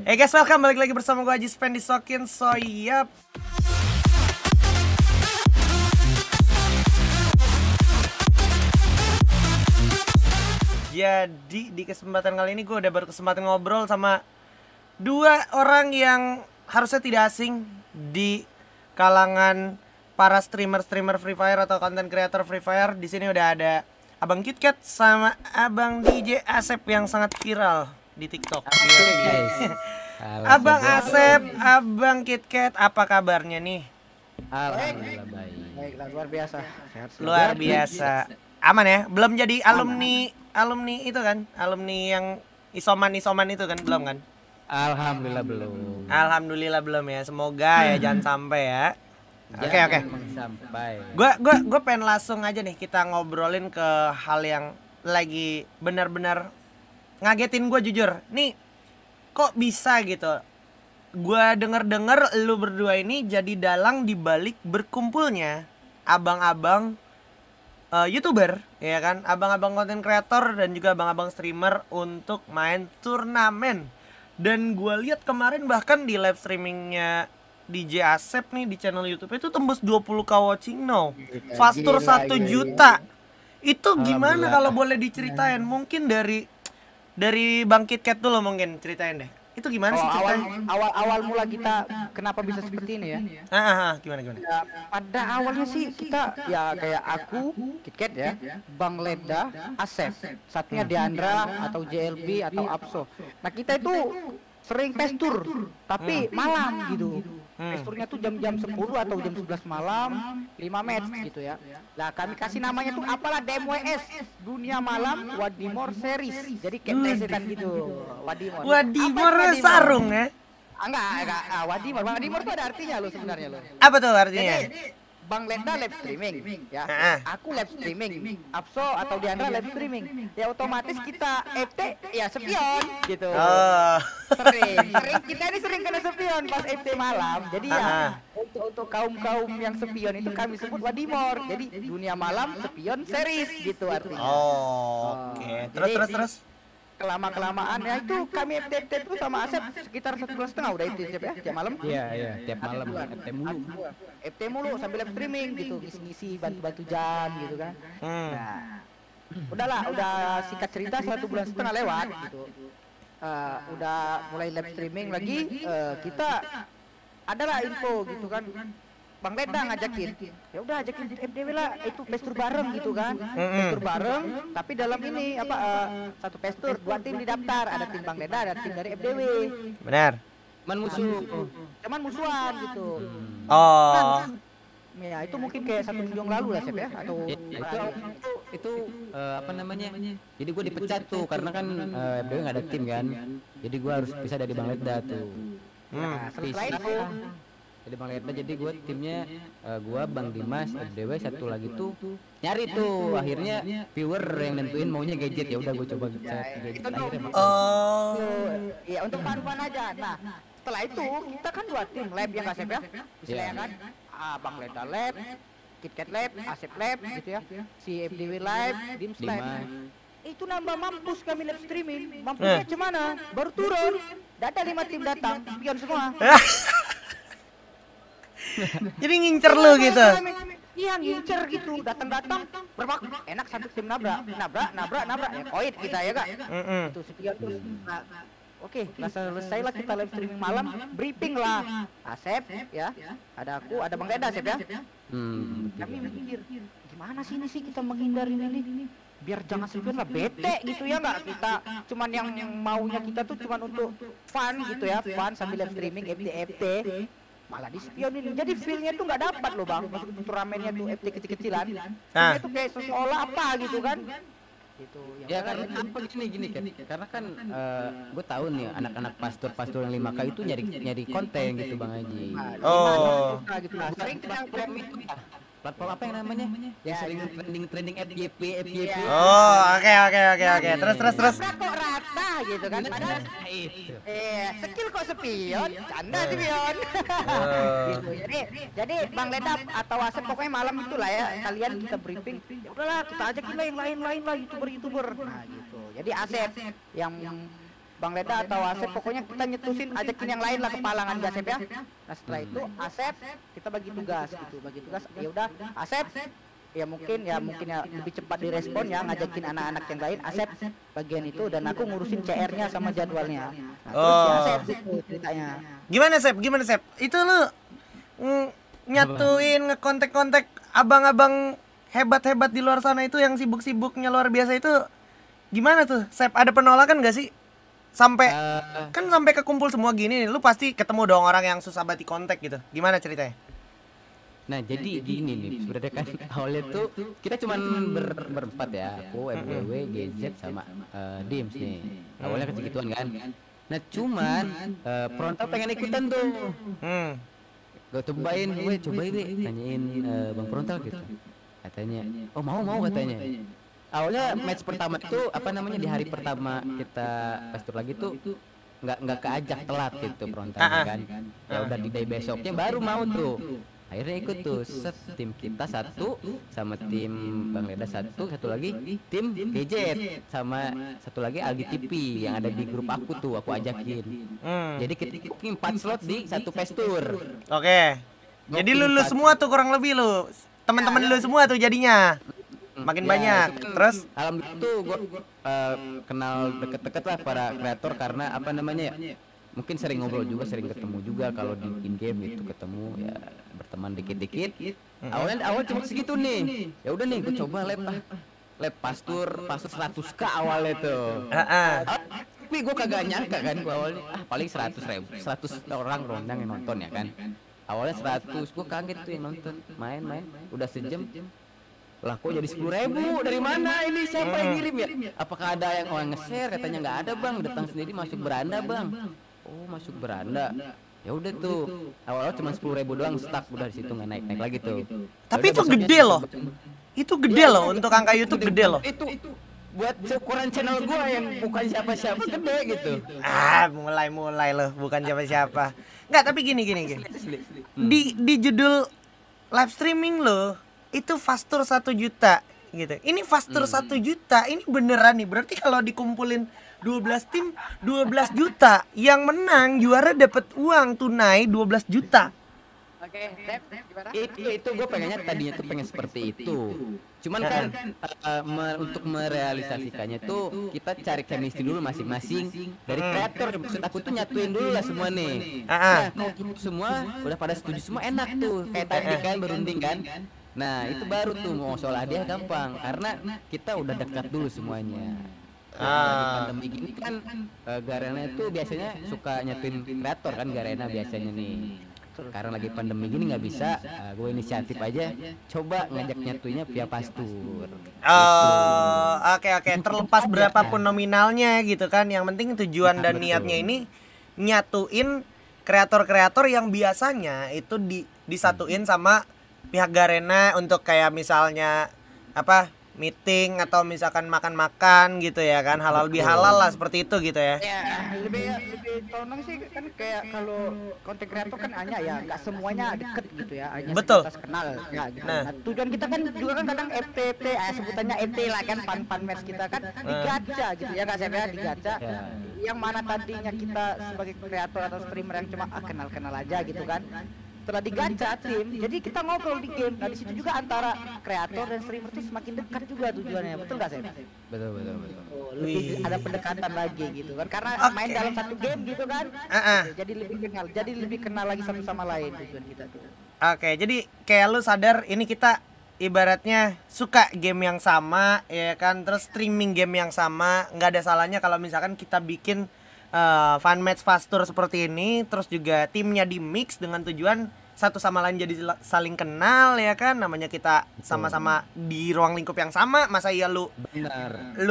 Hey guys, welcome balik lagi bersama gue Aji Spen di Sokin Soyap. Jadi di kesempatan kali ini gue udah berkesempatan ngobrol sama dua orang yang harusnya tidak asing di kalangan para streamer Free Fire atau content creator Free Fire. Di sini udah ada Abang KitKat sama Abang DJ Asep yang sangat viral di TikTok. Guys. Abang Asep, Abang KitKat, apa kabarnya nih? Alhamdulillah baik. Baiklah, luar biasa. Luar biasa. Aman ya? Belum jadi alumni itu kan? Alumni yang isoman itu kan belum kan? Alhamdulillah belum. Alhamdulillah belum ya. Semoga ya jangan sampai ya. Oke. Sampai. Gue pengen langsung aja nih kita ngobrolin ke hal yang lagi benar-benar ngagetin gue jujur. Nih kok bisa gitu? Gue denger lu berdua ini jadi dalang dibalik berkumpulnya abang-abang YouTuber, ya kan? Abang-abang content creator dan juga abang-abang streamer untuk main turnamen. Dan gue lihat kemarin bahkan di live streamingnya DJ Asep nih di channel YouTube itu tembus 20k watching now. Fastur 1 juta. Itu gimana kalau boleh diceritain? Mungkin dari Bang KitKat dulu mungkin ceritain deh. Itu gimana sih ceritanya? Awal mula kita kenapa bisa seperti ini ya? Gimana? Ya, pada awalnya sih kita ya kayak aku, KitKat ya, Bang Leda, Asep, satunya Deandra atau JLB atau Apso. Nah kita itu sering pestur, tapi malam gitu. Pesturnya tuh jam-jam 10 atau jam 11 malam, 5 match gitu ya. Nah kami kasih namanya tuh apalah DMWS, Dunia Malam Wadimor Series. Jadi kayak presetan gitu. Wadimor sarung ya? Enggak, Wadimor tuh ada artinya lo sebenarnya lo. Apa tuh artinya? Jadi Bang Lenda live streaming ya. Aku live streaming. Apso atau Diandra live streaming. Ya otomatis kita FT ya spion gitu. Sering kita ini sering kena spion pas FT malam. Jadi ya untuk kaum yang spion itu kami sebut Wadimor. Jadi dunia malam spion series gitu artinya. Oke. Terus Kelamaan ya itu kami FT itu sama Asep sekitar 1,5 bulan udah itu Asep ya tiap malam. Iya, tiap malam FT mulu sambil live streaming gitu, ngisi bantu Jan gitu kan. Nah, udah singkat cerita 1,5 bulan lewat gitu. Udah mulai live streaming lagi, kita adalah info gitu kan. Bang Leda ngajakin, ya udah ajakin FDW lah, itu pestur bareng gitu kan, pestur bareng, tapi dalam ini satu pestur, 2 tim didaftar, ada tim Bang Leda, ada tim dari FDW. Benar. Cuman musuhan gitu. Ya itu mungkin kayak 1 minggu yang lalu lah Sep ya, atau itu apa namanya? Jadi gue dipecat tuh karena kan FDW nggak ada tim kan, jadi gue harus pisah dari Bang Leda tuh. Setelah itu Jadi Bang Leda, jadi gue timnya gue Bang Dimas, FDW satu lagi tuh nyari tuh, akhirnya viewer yang nentuin maunya gadget, ya udah gue coba gadget akhirnya. Ya untuk fun aja. Nah setelah itu kita kan 2 tim lab yang Asep ya, istilahnya kan, Bang Leda lab, KitKat lab, Asep lab gitu ya, si FDW lab, Dims lab. Itu nambah mampus kami live streaming, mampusnya cemana? Baru turun, ada 5 tim datang, spion semua. Jadi ngincer lu gitu. Iya ngincer gitu, datang berapa enak satu tim nabrak ya koit kita ya kak. Itu spion terus. Oke, selesai lah kita live streaming malam, briefing lah Asep ya, ada aku, ada Bang Leda Asep ya. Kami mikir gimana sih ini sih kita menghindar ini biar jangan spion lah, bete gitu ya nggak, kita cuman yang maunya kita tuh cuman untuk fun gitu ya, fun sambil live streaming FT malah di spionin, jadi feelnya tuh nggak dapat loh Bang, masuk turnamennya tuh FT kecil-kecilan, itu kayak seolah apa gitu kan. Gitu, ya karena apa gini kan, karena kan gue tahu nih anak-anak pastor yang 5K itu nyari konten gitu Bang Haji. Gitu lah, sering kita platform apa yang namanya? Yang sering trending FYP. Oke. Terus. Kok rata gitu kan? Padahal itu. Skill kok sepion, canda spion. Gitu. Jadi Bang Leda atau Asep pokoknya malam itulah ya, kalian kita briefing. Ya udahlah, kita ajakin lah yang lain lah YouTuber. Nah gitu. Jadi Asep yang Bang Leda atau Asep, pokoknya kita nyetusin, ajakin yang lain lah ke Palangan gak Asep ya. Nah setelah itu Asep kita bagi tugas gitu, ya udah Asep ya mungkin ya lebih cepat direspon ya, ngajakin anak-anak yang lain, Asep bagian itu dan aku ngurusin CR-nya sama jadwalnya. Nah, terus si Asep gitu ceritanya. Gimana Sep? Itu lu nyatuin ngekontek-kontek abang-abang hebat-hebat di luar sana itu yang sibuk-sibuknya luar biasa itu gimana tuh, Sep? Ada penolakan gak sih? Sampai kan sampai kekumpul semua gini, lu pasti ketemu dong orang yang susah banget di kontak gitu. Gimana ceritanya? Nah jadi gini nih, sebenarnya kan awalnya tuh kita cuman berempat ya, aku, MDW, GZ sama Dims nih. Awalnya kecil gituan kan. Nah cuman Frontal pengen ikutan tuh. Gue cobain deh, tanyain Bang Frontal gitu. Katanya, oh mau katanya. Awalnya match pertama itu apa namanya, di hari pertama kita pastur lagi tuh nggak keajak telat gitu Frontalnya kan. Ya udah di day besoknya baru mau tuh. Akhirnya ikut tuh, tim kita satu sama tim Bang Leda satu lagi tim Gadget sama satu lagi Aldi TV yang ada di grup aku tuh, aku ajakin. Jadi kita booking 4 slot di satu pestur. Oke. Jadi lu semua tuh kurang lebih lu, teman-teman lu semua tuh jadinya makin banyak. Terus alhamdulillah tuh gua kenal deket-deket lah para kreator karena apa namanya ya, mungkin sering ngobrol juga, sering ketemu juga kalau di in game gitu, ketemu ya berteman dikit-dikit. Awal cuma segitu nih. Ya udah nih gue coba lab pastur 100k awalnya tuh. Tapi gue kagak nyangka kan, gue awalnya paling 100 orang rondang yang nonton ya kan. Awalnya 100, gue kaget tuh yang nonton, main udah sejam. Lah kok jadi 10.000, dari mana ini, siapa yang ngirim ya? Apakah ada yang orang nge-share? Katanya nggak ada bang, datang sendiri masuk beranda bang. Oh masuk beranda, ya udah tuh awalnya cuma 10.000 doang stuck, udah di situ nggak naik lagi tuh. Tapi itu gede loh, itu gede loh untuk angka YouTube, gede loh. Itu buat ukuran channel gua yang bukan siapa-siapa gede gitu. Mulai loh, bukan siapa-siapa. Nggak, tapi gini. Di judul live streaming lo itu Fastur 1 juta gitu. Ini Fastur 1 juta, ini beneran nih. Berarti kalau dikumpulin 12 tim 12 juta, yang menang juara dapat uang tunai 12 juta. Oke, gimana? Itu gue pengennya tadinya tuh pengen seperti itu. Cuman kan untuk merealisasikannya tuh kita cari chemistry dulu masing-masing dari kreator. Maksud aku tuh nyatuin dulu lah semua nih. Nah, kalau gitu semua udah pada setuju semua, enak tuh. Kayak tadi kan berunding kan. Nah, itu baru tuh mau soal hadiah gampang karena kita udah dekat dulu semuanya. Lagi pandemi gini kan Garena itu biasanya suka nyatuin kreator kan, Garena biasanya nih. Karena lagi pandemi gini nggak bisa, gue inisiatif aja coba ngajak nyatuinnya via pastur. Oke. Terlepas berapapun nominalnya gitu kan, yang penting tujuan dan niatnya ini nyatuin kreator-kreator yang biasanya itu disatuin sama pihak Garena untuk kayak misalnya apa, meeting atau misalkan makan-makan gitu ya kan, halal bihalal lah seperti itu gitu ya. Ya lebih tonong sih kan, kayak kalau konten kreator kan hanya ya nggak semuanya deket gitu ya, hanya sebatas kenal ya gitu. Nah, tujuan kita kan juga kan kadang FTP, sebutannya FT lah kan, fun match kita kan digacha gitu ya, nggak saya digacha. Yang mana tadinya kita sebagai kreator atau streamer yang cuma kenal-kenal aja gitu kan, setelah digacha tim, jadi kita ngobrol di game. Nah di situ juga antara kreator dan streamer itu semakin dekat juga tujuannya, betul nggak sih? Betul. Lebih ada pendekatan lagi gitu kan, karena main dalam satu game gitu kan. Jadi lebih kenal lagi satu sama lain tujuan kita tuh. Oke, jadi kayak lu sadar ini kita ibaratnya suka game yang sama ya kan, terus streaming game yang sama. Nggak ada salahnya kalau misalkan kita bikin fun match Fastur seperti ini, terus juga timnya di mix dengan tujuan satu sama lain jadi saling kenal ya kan, namanya kita sama-sama di ruang lingkup yang sama. Masa iya lu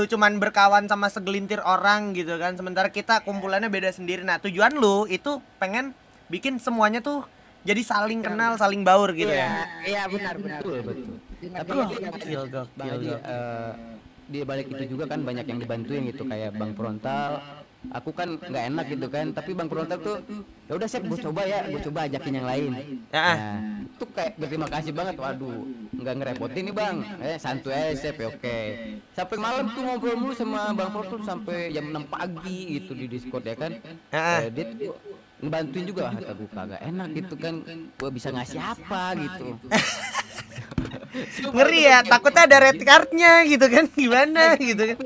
cuman berkawan sama segelintir orang gitu kan, sementara kita kumpulannya beda sendiri. Nah tujuan lu itu pengen bikin semuanya tuh jadi saling kenal, saling baur gitu ya. Iya benar. Betul. Tapi gokil. Di balik itu juga kan banyak yang dibantuin gitu, kayak Bang Frontal. Aku kan nggak enak gitu kan, tapi Bang Frontal tuh ya udah Sep, gue coba ajakin yang lain. Nah, tuh kayak berterima kasih banget, waduh nggak ngerepotin nih bang, santuy aja Sep, oke. Sampai malam tuh ngobrol mulu sama Bang Pro tuh sampai jam 6 pagi gitu di Discord ya kan. Dia tuh ngebantuin juga, kata gue kagak enak gitu kan, gue bisa ngasih apa gitu. Ngeri ya, takutnya ada red cardnya gitu kan, gimana gitu kan.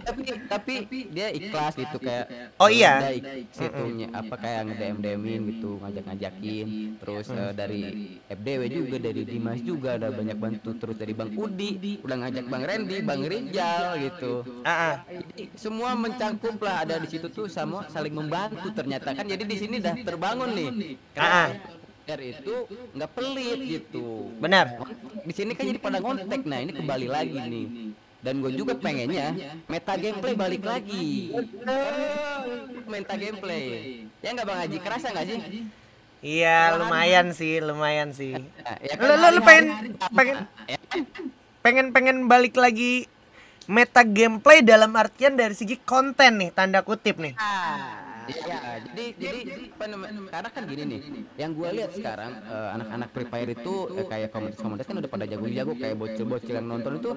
Tapi dia ikhlas gitu kayak, oh iya, situnya apa kayak nge-DM-in gitu, ngajak-ngajakin. Terus dari FDW juga, dari Dimas juga ada banyak bantu, terus dari Bang Udi udah ngajak Bang Randy, Bang Rijal gitu. Jadi semua mencangkup lah ada di situ tuh, sama saling membantu ternyata kan. Jadi di sini dah terbangun nih. Itu nggak pelit gitu. Benar. Di sini kan jadi pada ngontek. Nah ini kembali lagi nih. Dan gue juga pengennya meta gameplay balik lagi. Meta gameplay. Ya nggak Bang Haji, kerasa nggak sih? Iya lumayan sih. Nah, ya Lu pengen balik lagi meta gameplay dalam artian dari segi konten nih, tanda kutip nih. Ya, jadi apa namanya? Karena kan gini nih, yang gue lihat sekarang anak-anak Free Fire itu kayak komunitas kan udah pada jago-jago, kayak bocil-bocil yang nonton itu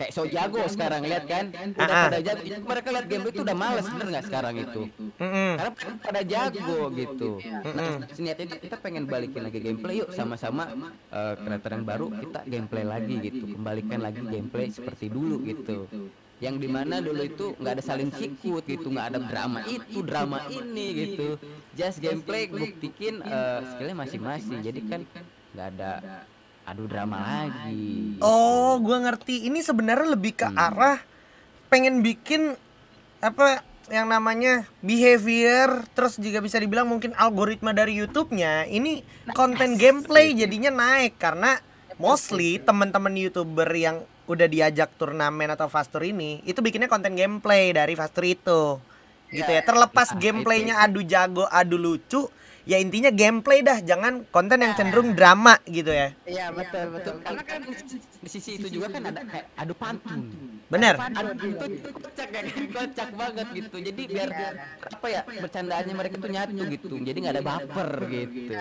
kayak so jago sekarang, lihat kan, udah pada jago. Mereka lihat game itu udah males, bener nggak sekarang itu? Karena pada jago gitu. Nah, niatnya itu kita pengen balikin lagi gameplay, yuk sama-sama kreator yang baru kita gameplay lagi gitu, kembalikan lagi gameplay seperti dulu gitu. Yang dimana dulu itu nggak ada saling sikut gitu, nggak ada drama itu drama ini gitu, just gameplay buktikin skillnya masing-masing, jadi kan nggak ada adu drama lagi. Oh gua ngerti, ini sebenarnya lebih ke arah pengen bikin apa yang namanya behavior, terus juga bisa dibilang mungkin algoritma dari YouTube-nya ini konten gameplay jadinya naik, karena mostly teman-teman YouTuber yang udah diajak turnamen atau fast tour ini itu bikinnya konten gameplay dari fast tour itu gitu ya. Terlepas gameplaynya adu jago, adu lucu, ya intinya gameplay dah, jangan konten yang cenderung drama gitu ya. Iya betul. Karena kan di sisi itu juga kan ada kayak adu pantun. Bener. Itu kocak banget gitu. Jadi biar apa ya, bercandaannya mereka tuh nyatu gitu. Jadi nggak ada baper gitu.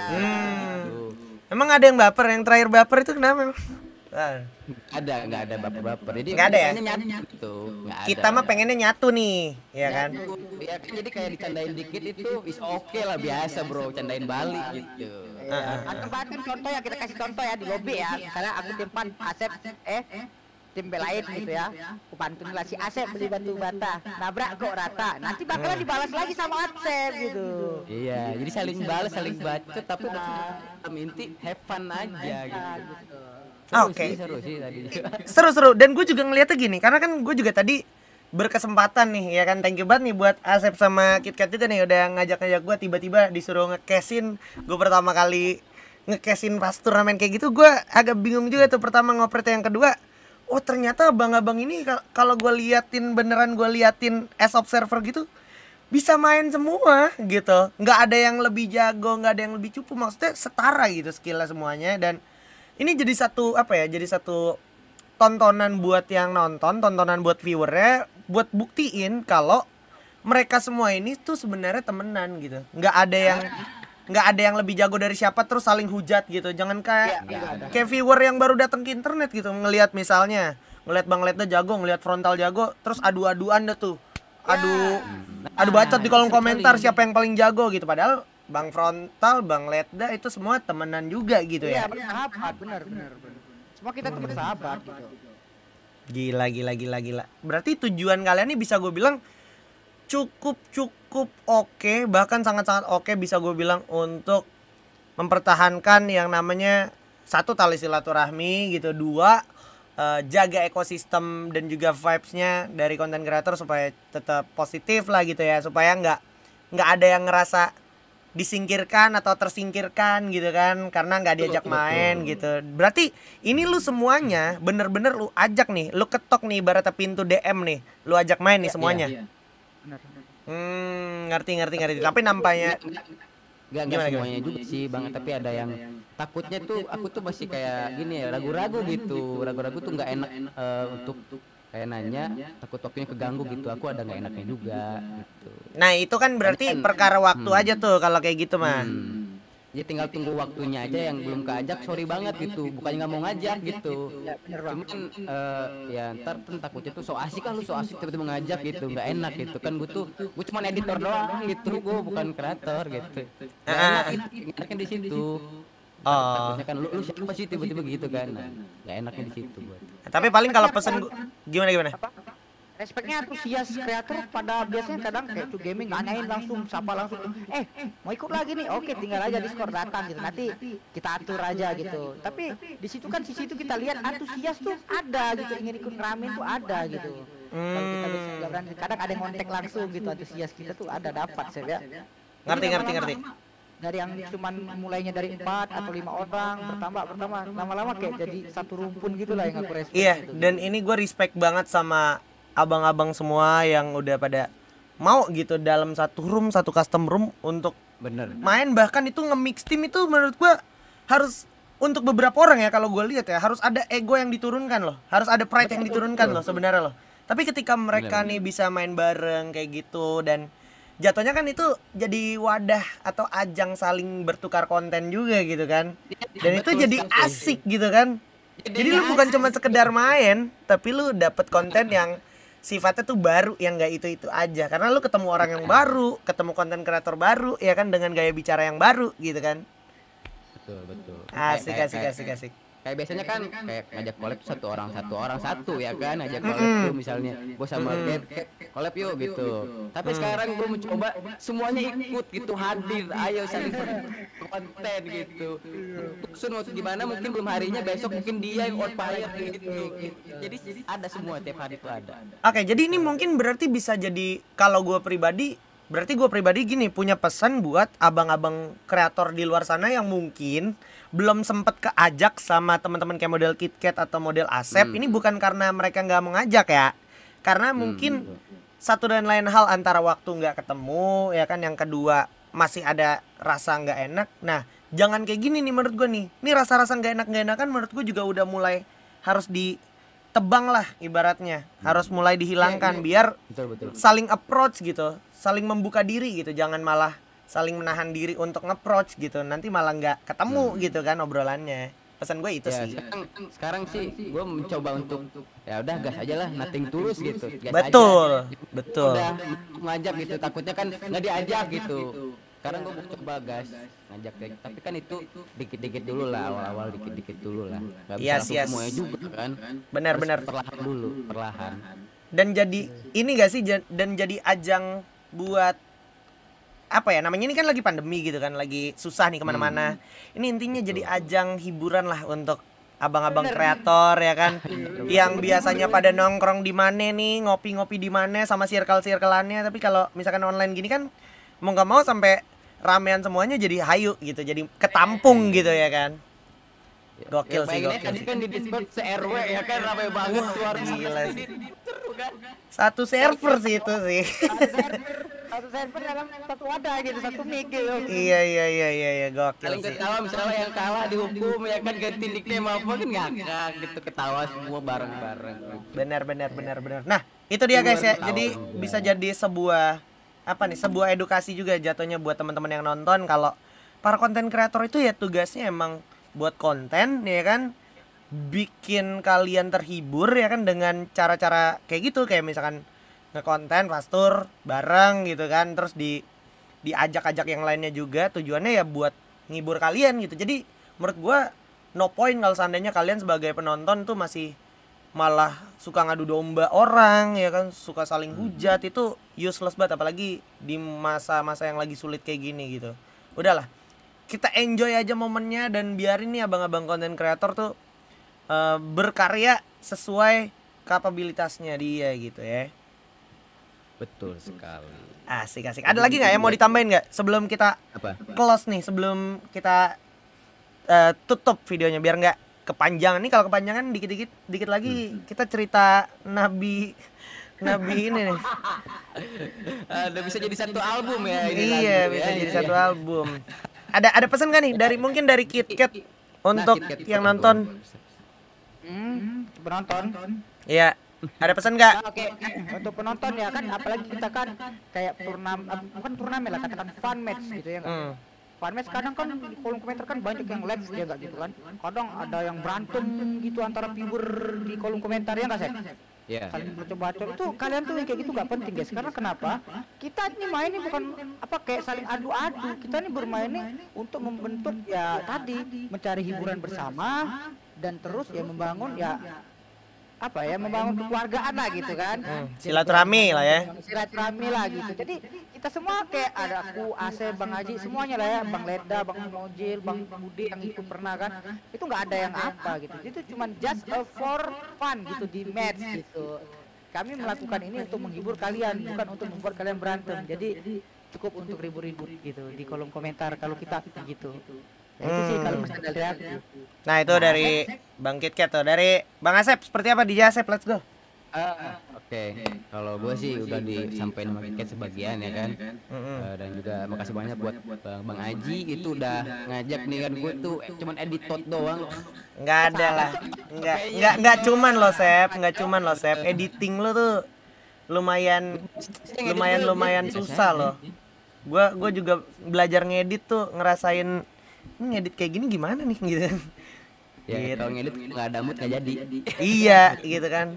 Emang ada yang baper? Yang terakhir baper itu kenapa? Nggak ada baper-baper. Jadi nggak ada ya? Nyatu gitu. Kita mah pengennya nyatu nih, ya kan? Ya kan, jadi kayak dicandain dikit itu is oke lah, biasa bro, candain balik gitu. Atau bahkan contoh ya, kita kasih contoh ya di lobby ya. Misalnya aku timpan Asep tim lain gitu ya. Aku bantuin lah si Asep beli batu bata, nabrak kok rata. Nanti bakalan dibalas lagi sama Asep gitu. Iya, jadi saling balas, saling bacot, tapi inti have fun aja gitu. Oke. Seru sih tadi. Seru. Dan gue juga ngeliatnya gini, karena kan gue juga tadi berkesempatan nih, ya kan, thank you banget nih buat Asep sama KitKat juga nih udah ngajak-ngajak gue, tiba-tiba disuruh ngecasin. Gue pertama kali ngecasin pas turnamen kayak gitu, gue agak bingung juga tuh pertama ngoperate, yang kedua, oh ternyata abang-abang ini kalau gue liatin beneran, gue liatin as observer gitu, bisa main semua gitu, nggak ada yang lebih jago, nggak ada yang lebih cupu, maksudnya setara gitu skillnya semuanya. Dan ini jadi satu jadi satu tontonan buat yang nonton, tontonan buat viewernya, buat buktiin kalau mereka semua ini tuh sebenarnya temenan gitu. Nggak ada yang lebih jago dari siapa terus saling hujat gitu. Jangan kayak viewer yang baru datang ke internet gitu, ngelihat Bang Ledda jago, ngelihat Frontal jago, terus adu-aduan dah tuh. Adu bacot di kolom komentar siapa yang paling jago gitu, padahal Bang Frontal, Bang Ledda itu semua temenan juga gitu ya. Iya, sahabat, benar. Semua kita teman sahabat gitu. Gila. Berarti tujuan kalian nih bisa gue bilang cukup oke, bahkan sangat-sangat oke bisa gue bilang untuk mempertahankan yang namanya satu, tali silaturahmi gitu, dua, jaga ekosistem dan juga vibes-nya dari konten kreator supaya tetap positif lah gitu ya, supaya nggak ada yang ngerasa disingkirkan atau tersingkirkan gitu kan, karena nggak diajak main gitu. Berarti ini lu semuanya bener-bener lu ajak nih, lu ketok nih ibaratnya pintu DM nih, lu ajak main nih semuanya. Ngerti. Tapi nampaknya Gak semuanya juga sih Bang, tapi ada yang takutnya tuh, aku tuh masih kayak gini ya, ragu-ragu tuh nggak enak untuk kayak nanya, takut waktunya keganggu gitu, aku ada nggak enaknya juga gitu. Nah itu kan berarti perkara waktu aja tuh kalau kayak gitu mah. Ya tinggal tunggu waktunya aja, yang belum keajak sorry banget gitu, bukannya nggak mau ngajak gitu. Ya bener bang. Cuman ya ntar tuh takutnya tuh so asik kan, lu so asik tiba-tiba ngajak gitu, nggak enak gitu kan. Gue cuma editor doang gitu, gue bukan kreator gitu. Nggak enak itu, enaknya di situ. Takutnya kan lu siapa sih tiba-tiba gitu kan, nah nggak enaknya di situ buat. Tapi paling kalau pesen gua gimana? Respeknya antusias kreator pada biasanya kadang kayak tuh gaming nanyain langsung, sapa langsung, mau ikut lagi nih, oke tinggal aja Discord datang gitu, nanti kita atur aja gitu. Tapi di situ kan sisi itu kita lihat antusias tuh ada gitu, ingin ikut ramen tuh ada gitu. Kalau kita biasanya nggak berani, kadang ada yang kontak langsung gitu, antusias kita tuh ada dapat saya ya. Ngerti. Dari yang cuman mulainya dari 4 atau 5 orang bertambah lama-lama kayak jadi satu rumpun gitu lah yang aku respect. Iya, gitu. dan ini gue respect banget sama abang-abang semua yang udah pada mau gitu dalam satu room, satu custom room untuk Bener. main. Bahkan itu nge-mix tim itu menurut gua harus, untuk beberapa orang ya kalau gue lihat ya, harus ada ego yang diturunkan loh, harus ada pride yang diturunkan loh sebenarnya loh. Tapi ketika mereka nih bisa main bareng kayak gitu, dan jatuhnya kan itu jadi wadah atau ajang saling bertukar konten juga gitu kan, dan itu jadi asik gitu kan. Jadi lu bukan cuma sekedar main, tapi lu dapet konten yang sifatnya tuh baru, yang nggak itu aja, karena lu ketemu orang yang baru, ketemu konten kreator baru ya kan, dengan gaya bicara yang baru gitu kan. Betul. Asik. Kayak biasanya kan kayak ngajak collab satu orang satu ya kan, ngajak collab tuh misalnya gue sama Cat collab yuk gitu. Tapi sekarang gue mencoba semuanya ikut gitu, hadir, ayo saling konten gitu. Sun waktu gimana mungkin belum harinya, besok mungkin dia yang on fire gitu. Jadi ada semua, tiap hari itu ada. Oke, jadi ini mungkin berarti bisa jadi, kalau gue pribadi gini, punya pesan buat abang-abang kreator di luar sana yang mungkin belum sempet keajak sama teman-teman kayak model KitKat atau model Asep. Ini bukan karena mereka nggak mengajak ya, karena mungkin satu dan lain hal, antara waktu nggak ketemu ya kan, yang kedua masih ada rasa nggak enak. Nah, jangan kayak gini nih menurut gue nih. Ini rasa-rasa nggak enakan menurut gue juga udah mulai harus ditebang lah ibaratnya, harus mulai dihilangkan biar Betul. saling approach gitu, saling membuka diri gitu, jangan malah saling menahan diri untuk nge-approach gitu, nanti malah nggak ketemu gitu kan obrolannya. Pesan gue itu Ya, sih. sekarang sih gue mencoba untuk ya udah gas aja lah, nothing tulus gitu. Gas Betul. Udah ngajak gitu, takutnya kan nggak diajak gitu. Sekarang gue mau coba gas ngajak kayak, tapi kan itu dikit-dikit dulu lah, awal-awal dikit-dikit dulu lah. Nggak bisa langsung semuanya juga kan. Benar. Perlahan dulu, perlahan. Dan jadi ini gak sih, dan jadi ajang buat apa ya namanya, ini kan lagi pandemi gitu kan, lagi susah nih kemana-mana. Ini intinya jadi ajang hiburan lah untuk abang-abang kreator ya kan, yang biasanya pada nongkrong di mana nih, ngopi-ngopi di mana sama circle-circleannya. Tapi kalau misalkan online gini kan, mau nggak mau sampai ramean semuanya jadi hayu gitu, jadi ketampung gitu ya kan. Gokil sih, gokil. Tadi kan di Discord se-RW ya kan, ramai banget luar gila biasa. sih. Satu server sih itu sih. Satu server dalam satu wadah gitu, satu mic gitu. Iya, gokil Saling sih. ketawa, misalnya yang kalah dihukum ya kan, ganti nickname apa kan, ngakak gitu, ketawa semua bareng-bareng. Benar. Nah, itu dia guys ya. Jadi bisa jadi sebuah sebuah edukasi juga jatuhnya buat teman-teman yang nonton, kalau para konten kreator itu ya tugasnya emang buat konten ya kan, bikin kalian terhibur ya kan, dengan cara-cara kayak gitu, kayak misalkan ngekonten pastur bareng gitu kan, terus diajak-ajak yang lainnya juga, tujuannya ya buat ngibur kalian gitu. Jadi menurut gua no point kalau seandainya kalian sebagai penonton tuh masih malah suka ngadu domba orang ya kan, suka saling hujat. Itu useless banget, apalagi di masa-masa yang lagi sulit kayak gini gitu. Udahlah, kita enjoy aja momennya, dan biarin nih abang-abang konten kreator tuh berkarya sesuai kapabilitasnya dia gitu ya. Betul sekali. Asik. Ada lagi nggak yang mau ditambahin nggak sebelum kita Apa? close nih, sebelum kita tutup videonya biar nggak kepanjangan nih. Kalau kepanjangan dikit lagi kita cerita nabi ini nih. Udah bisa jadi satu album ya ini. Iya, lagu, bisa ya, jadi ya. satu album. Ada pesan gak nih dari mungkin dari KitKat untuk KitKat yang kita nonton? Penonton. Iya. Ada pesan nggak? Oke, untuk penonton ya kan, apalagi kita kan kayak bukan turnamen lah, katakan fun match gitu ya kan. fanmatch kadang kan di kolom komentar kan banyak yang likes ya nggak gitu kan. Kadang ada yang berantem gitu antara viewer di kolom komentar ya nggak sih? Ya. Saling bacot-bacot itu kalian tuh yang kayak gitu nggak penting guys, karena kenapa? Kita ini main ini bukan apa kayak saling adu-adu, kita ini bermain ini untuk membentuk ya tadi mencari hiburan bersama dan terus ya membangun ya apa ya, membangun kekeluargaan lah gitu kan. Silaturahmi lah ya. Silaturahmi lah gitu. Jadi kita semua kayak ada aku, Asep, Bang Haji, semuanya lah ya, Bang Leda, Bang Nojil, Bang Budi yang ikut pernah kan. Itu nggak ada yang apa gitu. Itu cuman just for fun gitu di match gitu. Kami melakukan ini untuk menghibur kalian, bukan untuk membuat kalian berantem. Jadi cukup untuk ribut-ribut gitu di kolom komentar kalau kita gitu. Ya, itu sih kalau pesan dari aku. Nah itu dari Bang KitKat tuh. Dari Bang Asep seperti apa DJ Asep? Let's go. Oke, kalau gue sih udah disampaikan sama KitKat sebagian ya kan. Dan juga makasih banyak buat Bang Aji itu udah ngajak nih kan, gue tuh cuman edit tot doang. Nggak ada lah. Nggak cuman lo Sep, nggak cuman lo Sep. Editing lo tuh lumayan susah loh. Gue juga belajar ngedit tuh, ngerasain ngedit kayak gini gimana nih gitu. Ya Gitu. kalau ngedit nggak ada mood nggak jadi. Iya gitu kan.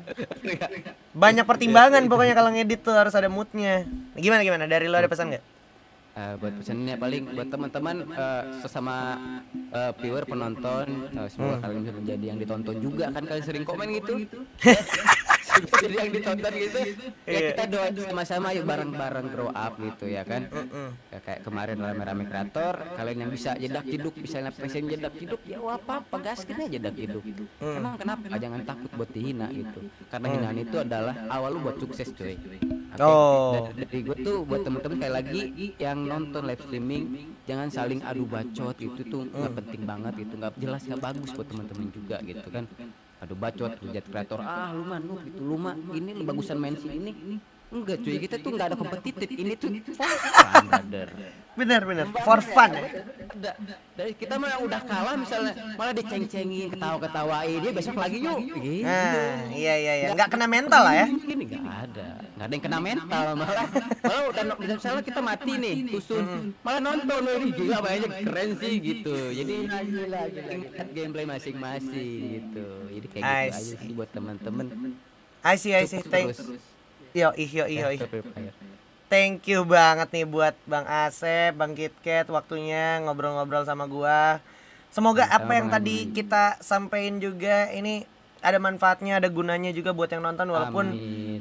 Banyak pertimbangan pokoknya kalau ngedit tuh harus ada moodnya. Gimana dari lo ada pesan nggak? Buat pesannya paling buat teman-teman sesama viewer penonton, semoga kalian bisa menjadi yang ditonton juga kan, kalian sering komen gitu. Jadi yang ditonton gitu ya, kita doain sama-sama yuk bareng-bareng grow up gitu ya kan. Ya, kayak kemarin rame-rame kreator, kalian yang bisa jedak jeduk, bisa pengen jedak jeduk ya apa gaskin aja jedak jeduk. Emang kenapa jangan takut buat dihina gitu, karena hinaan itu adalah awal lu buat sukses cuy. Dan dari gue tuh buat temen-temen kayak lagi yang nonton live streaming, jangan saling adu bacot itu tuh nggak penting banget gitu, nggak jelas, nggak bagus buat temen-temen juga gitu kan. Aduh bacot, hujat kreator, lu mah noob gitu, lu mah ini lu bagusan main sih ini. Enggak cuy, kita tuh nggak ada kompetitif, ini tuh for fun brother. Bener for fun ya. Dari kita mah udah kalah misalnya malah diceng-cengin, ketawa-ketawain, dia besok lagi yuk gitu. Nah iya nggak kena mental lah ya. Ini nggak ada yang kena mental, malah udah misalnya kita mati nih tusun, malah nonton ini gila banyak keren sih gitu. Jadi ingat gameplay masing-masing gitu. Jadi kayak gitu aja sih buat teman-teman. I see. Yo. Thank you banget nih buat Bang Asep, Bang KitKat waktunya ngobrol-ngobrol sama gua. Semoga apa yang tadi kita sampein juga ini ada manfaatnya, ada gunanya juga buat yang nonton, walaupun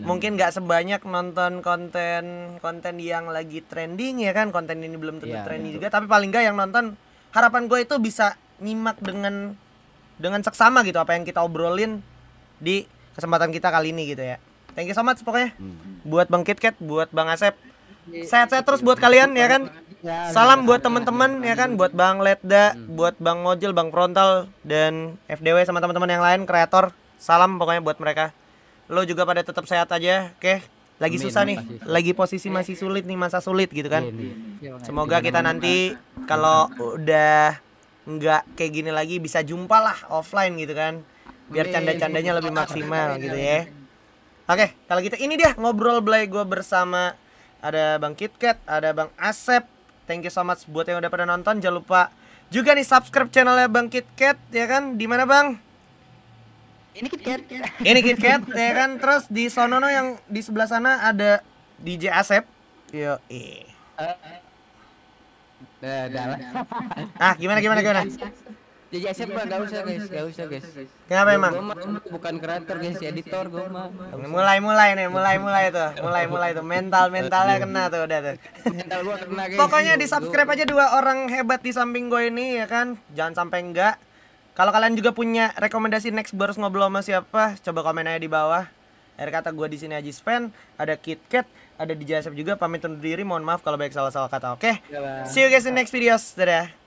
mungkin nggak sebanyak nonton konten yang lagi trending ya kan. Konten ini belum tentu trending juga, tapi paling nggak yang nonton, harapan gue itu bisa nyimak dengan seksama gitu apa yang kita obrolin di kesempatan kita kali ini gitu ya. Thank you so much pokoknya buat Bang KitKat, buat Bang Asep. Sehat-sehat terus buat kalian ya kan. Salam buat teman-teman ya kan, buat Bang Ledda, buat Bang Ngojil, Bang Frontal dan FDW sama teman-teman yang lain kreator. Salam pokoknya buat mereka. Lo juga pada tetap sehat aja, oke? Lagi susah nih, lagi posisi masih sulit nih, masa sulit gitu kan. Semoga kita nanti kalau udah nggak kayak gini lagi bisa jumpa lah offline gitu kan. Biar canda-candanya lebih maksimal gitu ya. Oke, kalau gitu ini dia ngobrol belai gue bersama ada Bang KitKat, ada Bang Asep. Thank you so much buat yang udah pada nonton. Jangan lupa juga nih subscribe channelnya Bang KitKat ya kan. Di mana Bang? Ini KitKat. Ini KitKat ya kan. Terus di sonono yang di sebelah sana ada DJ Asep. Yo. Gimana? Jadi Asep gak usah guys. Kenapa emang? Gue bukan kreator guys, editor gue mah. Mulai tuh mentalnya kena tuh udah tuh. Mental gua kena guys. Pokoknya di subscribe aja 2 orang hebat di samping gue ini ya kan. Jangan sampai enggak. Kalau kalian juga punya rekomendasi next harus ngobrol sama siapa, coba komen aja di bawah. Akhir kata gue di sini Aji Spen, ada KitKat, ada DJ Asep juga. Pamit undur diri, mohon maaf kalau banyak salah-salah kata. Oke? See you guys in next videos. Dadah.